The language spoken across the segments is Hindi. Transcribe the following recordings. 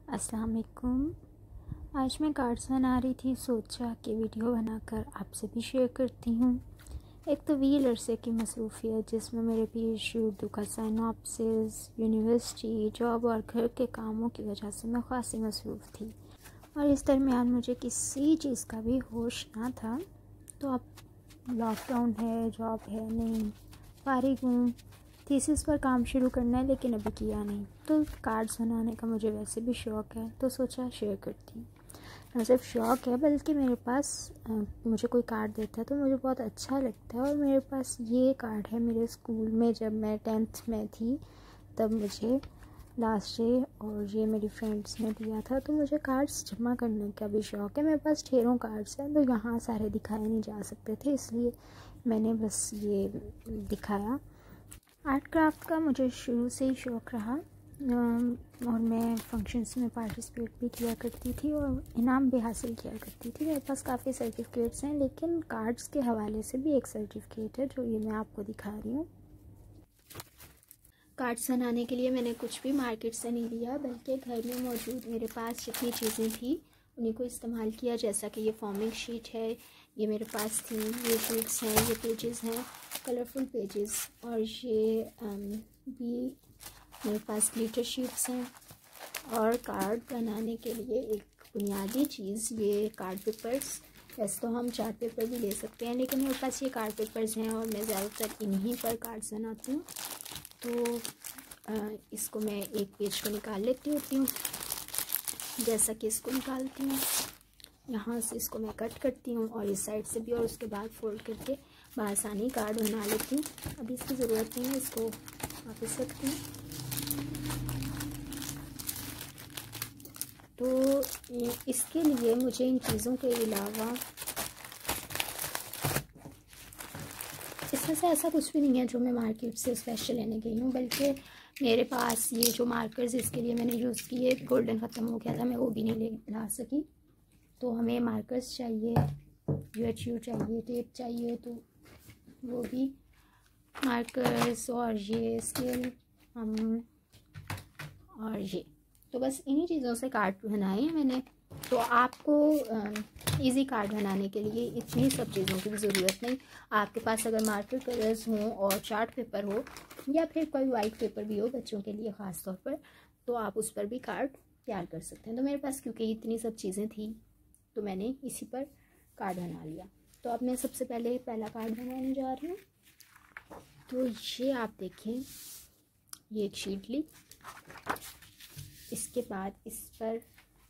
अस्सलाम वालेकुम। आज मैं कार्ड्स बना रही थी, सोचा कि वीडियो बनाकर आपसे भी शेयर करती हूँ। एक तवील अरसे की मसरूफ़ियत जिसमें मेरे पीएचडी, उर्दू का साइनॉप्सिस, यूनिवर्सिटी, जॉब और घर के कामों की वजह से मैं खासी मसरूफ़ थी और इस दरमियान मुझे किसी चीज़ का भी होश ना था। तो अब लॉकडाउन है, जॉब है नहीं, फारिग हूँ, थीसिस पर काम शुरू करना है लेकिन अभी किया नहीं। तो कार्ड्स बनाने का मुझे वैसे भी शौक़ है तो सोचा शेयर करती हूँ। न सिर्फ शौक़ है बल्कि मेरे पास मुझे कोई कार्ड देता है तो मुझे बहुत अच्छा लगता है। और मेरे पास ये कार्ड है मेरे स्कूल में, जब मैं 10th में थी तब मुझे लास्ट डे और ये मेरी फ्रेंड्स ने दिया था। तो मुझे कार्ड्स जमा करने का भी शौक़ है। मेरे पास ढेरों कार्ड्स हैं तो यहाँ सारे दिखाए नहीं जा सकते थे, इसलिए मैंने बस ये दिखाया। आर्ट क्राफ्ट का मुझे शुरू से ही शौक़ रहा और मैं फंक्शंस में पार्टिसिपेट भी किया करती थी और इनाम भी हासिल किया करती थी। मेरे पास काफ़ी सर्टिफिकेट्स हैं, लेकिन कार्ड्स के हवाले से भी एक सर्टिफिकेट है जो ये मैं आपको दिखा रही हूँ। कार्ड्स बनाने के लिए मैंने कुछ भी मार्केट से नहीं लिया, बल्कि घर में मौजूद मेरे पास जितनी चीज़ें थी उन्हीं को इस्तेमाल किया। जैसा कि ये फॉर्मिंग शीट है, ये मेरे पास थी, ये शीट्स हैं, ये पेजेस हैं, कलरफुल पेजेस, और ये भी मेरे पास ग्लिटर शीट्स हैं। और कार्ड बनाने के लिए एक बुनियादी चीज़ ये कार्ड पेपर्स। वैसे तो हम चार्ट पेपर भी ले सकते हैं, लेकिन मेरे पास ये कार्ड पेपर्स हैं और मैं ज़्यादातर इन्हीं पर कार्ड्स बनाती हूँ। तो इसको मैं एक पेज को निकाल लेती होती हूँ, जैसा कि इसको निकालती हूँ। यहाँ से इसको मैं कट करती हूँ और इस साइड से भी, और उसके बाद फोल्ड करके बआसानी कार्ड बना लेती हूँ। अभी इसकी ज़रूरत नहीं है, इसको वापस रखती हूँ। तो इसके लिए मुझे इन चीज़ों के अलावा इसमें से ऐसा कुछ भी नहीं है जो मैं मार्केट से स्पेशल लेने गई हूँ, बल्कि मेरे पास ये जो मार्कर्स इसके लिए मैंने यूज़ किए, गोल्डन ख़त्म हो गया था, मैं वो भी नहीं ला सकी। तो हमें मार्कर्स चाहिए, UHU चाहिए, टेप चाहिए, तो वो भी मार्कर्स और ये स्केल हम और ये, तो बस इन्हीं चीज़ों से कार्ड बनाए हैं मैंने। तो आपको इजी कार्ड बनाने के लिए इतनी सब चीज़ों की भी ज़रूरत नहीं। आपके पास अगर मार्कर कलर्स हों और चार्ट पेपर हो, या फिर कोई वाइट पेपर भी हो बच्चों के लिए ख़ास तौर पर, तो आप उस पर भी कार्ड तैयार कर सकते हैं। तो मेरे पास क्योंकि इतनी सब चीज़ें थी तो मैंने इसी पर कार्ड बना लिया। तो अब मैं सबसे पहले पहला कार्ड बनाने जा रही हूँ। तो ये आप देखें, ये एक शीट ली। इसके बाद इस पर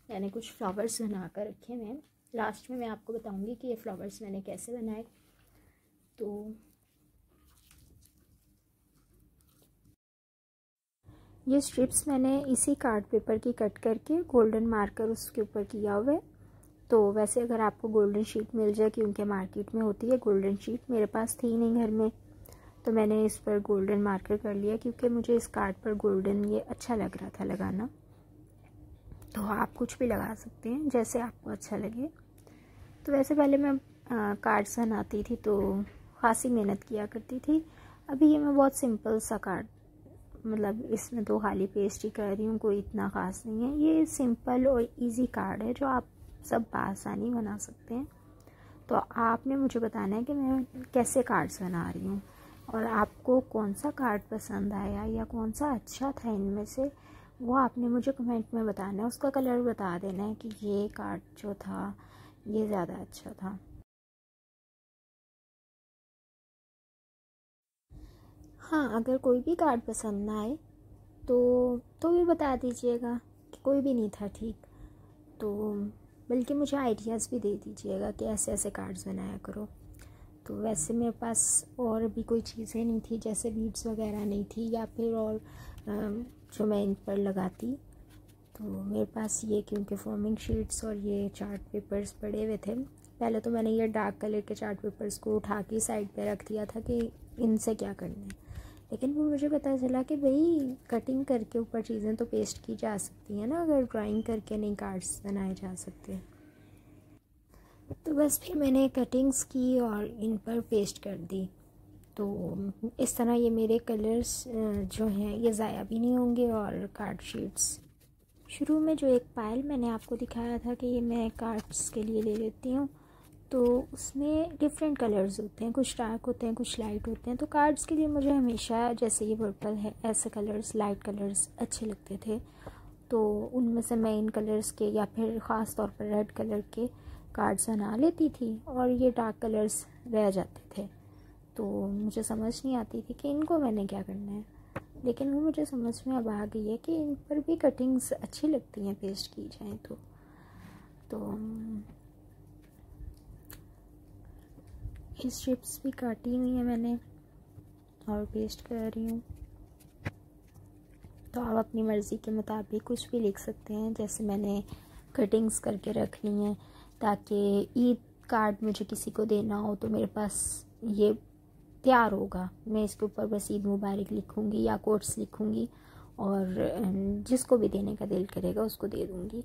मैंने कुछ फ्लावर्स बना कर रखे हैं। लास्ट में मैं आपको बताऊंगी कि ये फ्लावर्स मैंने कैसे बनाए। तो ये स्ट्रिप्स मैंने इसी कार्ड पेपर की कट करके गोल्डन मार्कर उसके ऊपर किया हुआ है। तो वैसे अगर आपको गोल्डन शीट मिल जाए, क्योंकि मार्केट में होती है गोल्डन शीट, मेरे पास थी नहीं घर में, तो मैंने इस पर गोल्डन मार्कर कर लिया क्योंकि मुझे इस कार्ड पर गोल्डन ये अच्छा लग रहा था लगाना। तो आप कुछ भी लगा सकते हैं जैसे आपको अच्छा लगे। तो वैसे पहले मैं कार्ड्स बनाती थी तो ख़ासी मेहनत किया करती थी। अभी ये मैं बहुत सिंपल सा कार्ड, मतलब इसमें तो खाली पेस्ट ही कर रही हूँ, कोई इतना ख़ास नहीं है। ये सिंपल और इजी कार्ड है जो आप सब आसानी बना सकते हैं। तो आपने मुझे बताना है कि मैं कैसे कार्ड्स बना रही हूँ और आपको कौन सा कार्ड पसंद आया या कौन सा अच्छा था इनमें से, वो आपने मुझे कमेंट में बताना है। उसका कलर बता देना है कि ये कार्ड जो था ये ज़्यादा अच्छा था। हाँ, अगर कोई भी कार्ड पसंद ना आए तो भी बता दीजिएगा कि कोई भी नहीं था ठीक। तो बल्कि मुझे आइडियाज़ भी दे दीजिएगा कि ऐसे ऐसे कार्ड्स बनाया करो। तो वैसे मेरे पास और भी कोई चीज़ें नहीं थी, जैसे बीड्स वगैरह नहीं थी या फिर और जो मैं इन पर लगाती। तो मेरे पास ये क्योंकि फॉर्मिंग शीट्स और ये चार्ट पेपर्स पड़े हुए थे, पहले तो मैंने ये डार्क कलर के चार्ट पेपर्स को उठा के साइड पे रख दिया था कि इनसे क्या करना है। लेकिन वो मुझे पता चला कि भाई कटिंग करके ऊपर चीज़ें तो पेस्ट की जा सकती हैं ना, अगर ड्राइंग करके नहीं कार्ड्स बनाए जा सकते। तो बस फिर मैंने कटिंग्स की और इन पर पेस्ट कर दी। तो इस तरह ये मेरे कलर्स जो हैं ये ज़ाया भी नहीं होंगे और कार्ड शीट्स शुरू में जो एक पायल मैंने आपको दिखाया था कि ये मैं कार्ड्स के लिए ले लेती हूँ, तो उसमें डिफरेंट कलर्स होते हैं, कुछ डार्क होते हैं, कुछ लाइट होते हैं। तो कार्ड्स के लिए मुझे हमेशा, जैसे ये पर्पल है, ऐसे कलर्स, लाइट कलर्स अच्छे लगते थे। तो उनमें से मैं इन कलर्स के या फिर ख़ास तौर पर रेड कलर के कार्ड्स बना लेती थी और ये डार्क कलर्स रह जाते थे। तो मुझे समझ नहीं आती थी कि इनको मैंने क्या करना है, लेकिन वो मुझे समझ में अब आ गई है कि इन पर भी कटिंग्स अच्छी लगती हैं पेस्ट की जाएँ तो ये स्ट्रिप्स भी काटी हुई हैं मैंने और पेस्ट कर रही हूँ। तो आप अपनी मर्ज़ी के मुताबिक कुछ भी लिख सकते हैं। जैसे मैंने कटिंग्स करके रख ली हैं ताकि ईद कार्ड मुझे किसी को देना हो तो मेरे पास ये तैयार होगा। मैं इसके ऊपर बस ईद मुबारक लिखूँगी या कोट्स लिखूँगी और जिसको भी देने का दिल करेगा उसको दे दूँगी।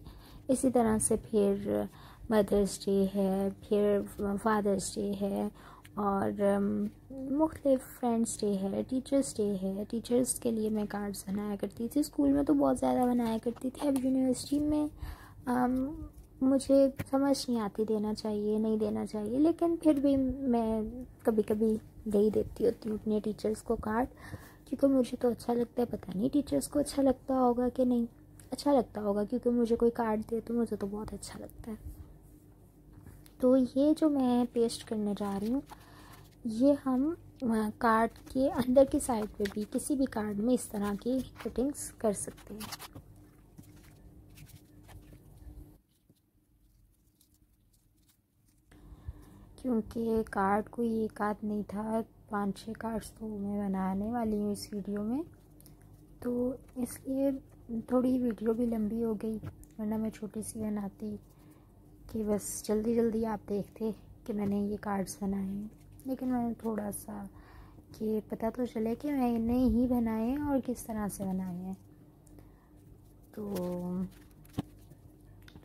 इसी तरह से फिर मदर्स डे है, फिर फादर्स डे है और मुख्तलिफ फ्रेंड्स डे है, टीचर्स डे है। टीचर्स के लिए मैं कार्ड्स बनाया करती थी। स्कूल में तो बहुत ज़्यादा बनाया करती थी। अब यूनिवर्सिटी में मुझे समझ नहीं आती देना चाहिए नहीं देना चाहिए, लेकिन फिर भी मैं कभी कभी दे ही देती होती हूँ अपने टीचर्स को कार्ड, क्योंकि मुझे तो अच्छा लगता है। पता नहीं टीचर्स को अच्छा लगता होगा कि नहीं, अच्छा लगता होगा, क्योंकि मुझे कोई कार्ड दे तो मुझे तो बहुत अच्छा लगता है। तो ये जो मैं पेस्ट करने जा रही हूँ, ये हम कार्ड के अंदर की साइड पे भी किसी भी कार्ड में इस तरह की कटिंग्स कर सकते हैं। क्योंकि कार्ड कोई एक आध नहीं था, 5-6 कार्ड्स तो मैं बनाने वाली हूँ इस वीडियो में, तो इसलिए थोड़ी वीडियो भी लंबी हो गई, वरना मैं छोटी सी बनाती कि बस जल्दी जल्दी आप देखते कि मैंने ये कार्ड्स बनाए हैं। लेकिन मैंने थोड़ा सा कि पता तो चले कि मैंने ही बनाए हैं और किस तरह से बनाए हैं। तो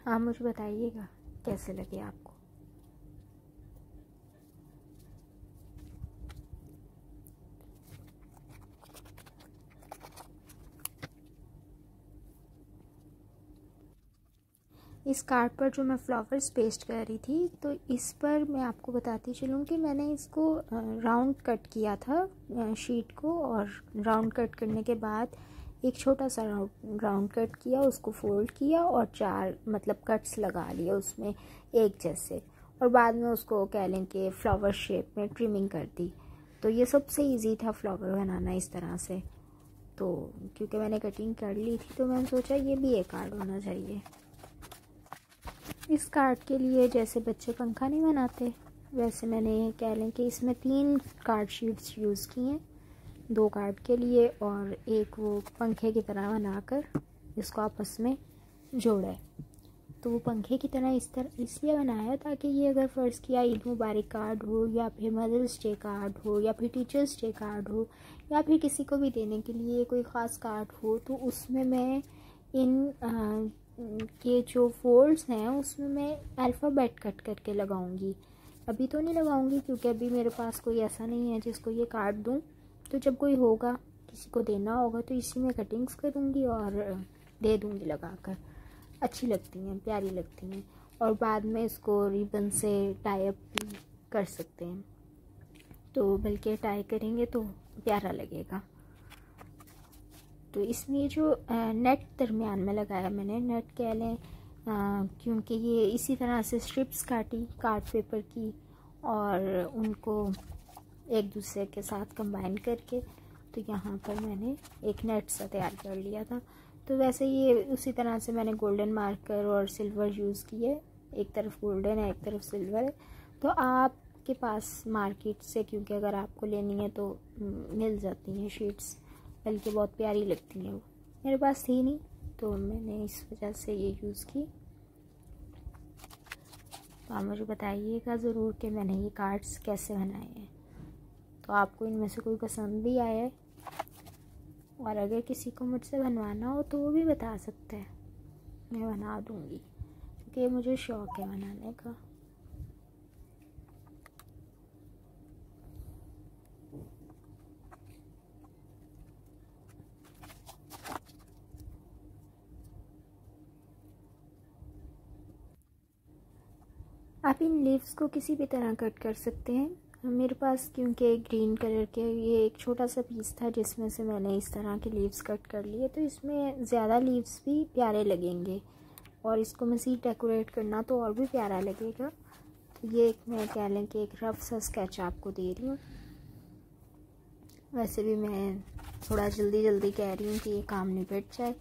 आप मुझे बताइएगा कैसे लगे आपको। इस कार्ड पर जो मैं फ्लावर्स पेस्ट कर रही थी, तो इस पर मैं आपको बताती चलूँ कि मैंने इसको राउंड कट किया था शीट को, और राउंड कट करने के बाद एक छोटा सा राउंड कट किया, उसको फोल्ड किया और 4 मतलब कट्स लगा लिए उसमें एक जैसे, और बाद में उसको कह लें कि फ्लावर शेप में ट्रिमिंग कर दी। तो ये सबसे इजी था फ्लावर बनाना इस तरह से। तो क्योंकि मैंने कटिंग कर ली थी तो मैंने सोचा ये भी एक कार्ड होना चाहिए। इस कार्ड के लिए जैसे बच्चे पंखा नहीं बनाते, वैसे मैंने कह लें कि इसमें 3 कार्ड शीट्स यूज़ की हैं, 2 कार्ड के लिए और एक वो पंखे की तरह बनाकर इसको आपस में जोड़ा है। तो वो पंखे की तरह इसलिए बनाया ताकि ये अगर फ़र्ज़ किया ईद मुबारक कार्ड हो या फिर मदर्स डे कार्ड हो या फिर टीचर्स डे कार्ड हो या फिर किसी को भी देने के लिए कोई ख़ास कार्ड हो, तो उसमें मैं इन के जो फोल्ड्स हैं उसमें मैं अल्फ़ाबेट कट करके लगाऊंगी। अभी तो नहीं लगाऊंगी क्योंकि अभी मेरे पास कोई ऐसा नहीं है जिसको ये कार्ड दूं। तो जब कोई होगा, किसी को देना होगा, तो इसी में कटिंग्स करूंगी और दे दूंगी लगाकर। अच्छी लगती हैं, प्यारी लगती हैं, और बाद में इसको रिबन से टाई अप भी कर सकते हैं। तो बल्कि टाई करेंगे तो प्यारा लगेगा। तो इसमें जो नेट दरमियान में लगाया मैंने, नेट कह लें, क्योंकि ये इसी तरह से स्ट्रिप्स काटी कार्ड पेपर की और उनको एक दूसरे के साथ कंबाइन करके, तो यहाँ पर मैंने एक नेट सा तैयार कर लिया था। तो वैसे ये उसी तरह से मैंने गोल्डन मार्कर और सिल्वर यूज़ किए, एक तरफ गोल्डन है एक तरफ सिल्वर है। तो आपके पास मार्केट से, क्योंकि अगर आपको लेनी है तो मिल जाती हैं शीट्स, बल्कि बहुत प्यारी लगती हैं। वो मेरे पास थी नहीं तो मैंने इस वजह से ये यूज़ की। तो आप मुझे बताइएगा ज़रूर कि मैंने ये कार्ड्स कैसे बनाए हैं, तो आपको इनमें से कोई पसंद भी आया है, और अगर किसी को मुझसे बनवाना हो तो वो भी बता सकता है, मैं बना दूँगी, क्योंकि मुझे शौक़ है बनाने का। आप इन लीव्स को किसी भी तरह कट कर सकते हैं। मेरे पास क्योंकि ग्रीन कलर के ये एक छोटा सा पीस था जिसमें से मैंने इस तरह के लीव्स कट कर लिए, तो इसमें ज़्यादा लीव्स भी प्यारे लगेंगे और इसको मज़ीद डेकोरेट करना तो और भी प्यारा लगेगा। तो ये एक मैं कह लें कि एक रफ सा स्केच आपको दे रही हूँ। वैसे भी मैं थोड़ा जल्दी जल्दी कह रही हूँ कि ये काम निपट जाए।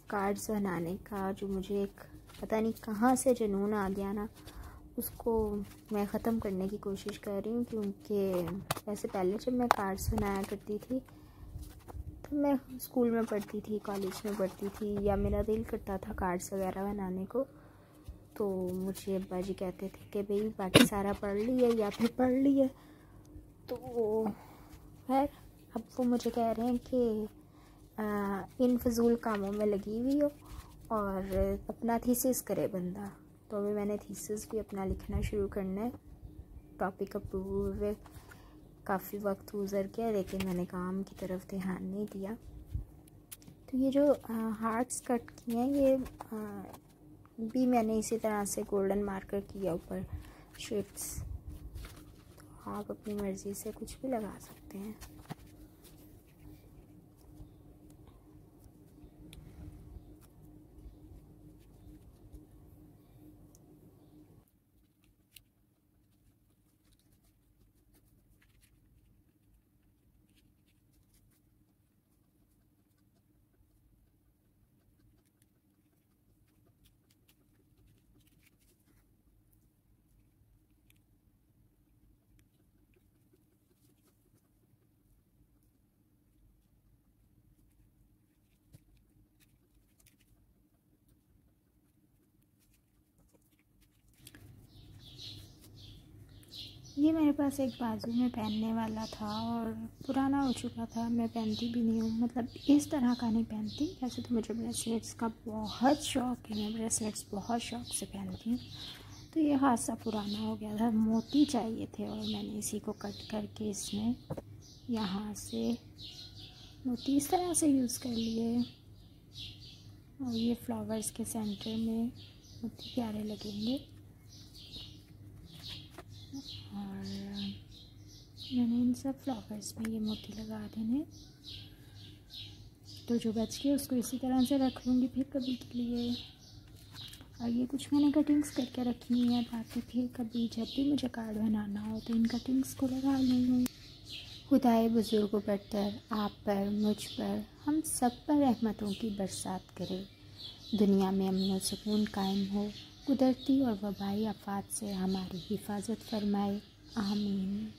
कार्ड्स बनाने का जो मुझे एक पता नहीं कहाँ से जुनून आ गया ना, उसको मैं ख़त्म करने की कोशिश कर रही हूँ। क्योंकि वैसे पहले जब मैं कार्ड्स बनाया करती थी तो मैं स्कूल में पढ़ती थी, कॉलेज में पढ़ती थी, या मेरा दिल करता था कार्ड्स वगैरह बनाने को, तो मुझे अब्बा जी कहते थे कि भाई बाकी सारा पढ़ ली है या फिर पढ़ ली है। तो खैर अब वो मुझे कह रहे हैं कि इन फजूल कामों में लगी हुई हो और अपना थीसिस करे बंदा। तो अभी मैंने थीसिस भी अपना लिखना शुरू करना है। टॉपिक अप्रूव हुए काफ़ी वक्त गुजर गया, लेकिन मैंने काम की तरफ ध्यान नहीं दिया। तो ये जो हार्ट्स कट किए हैं ये भी मैंने इसी तरह से गोल्डन मार्कर किया ऊपर शेप्स। तो आप अपनी मर्ज़ी से कुछ भी लगा सकते हैं। ये मेरे पास एक बाजू में पहनने वाला था और पुराना हो चुका था, मैं पहनती भी नहीं हूँ, मतलब इस तरह का नहीं पहनती। वैसे तो मुझे ब्रेसलेट्स का बहुत शौक़ है, मैं ब्रेसलेट्स बहुत शौक़ से पहनती हूँ। तो ये हादसा पुराना हो गया था, मोती चाहिए थे और मैंने इसी को कट करके इसमें यहाँ से मोती इस तरह से यूज़ कर लिए। और ये फ्लावर्स के सेंटर में मोती प्यारे लगेंगे। और मैंने इन सब फ्लावर्स में ये मोती लगा देने। तो जो बच गया उसको इसी तरह से रख लूँगी फिर कभी के लिए। और ये कुछ मैंने कटिंग्स करके रखी हुई है ताकि फिर कभी जब भी मुझे कार्ड बनाना हो तो इन कटिंग्स को लगा लूँगी। खुदाए बुज़ुर्ग बरतर आप पर, मुझ पर, हम सब पर रहमतों की बरसात करे। दुनिया में अमन व सुकून कायम हो। कुदरती और वबाई आफात से हमारी हिफाजत फरमाए। आमीन।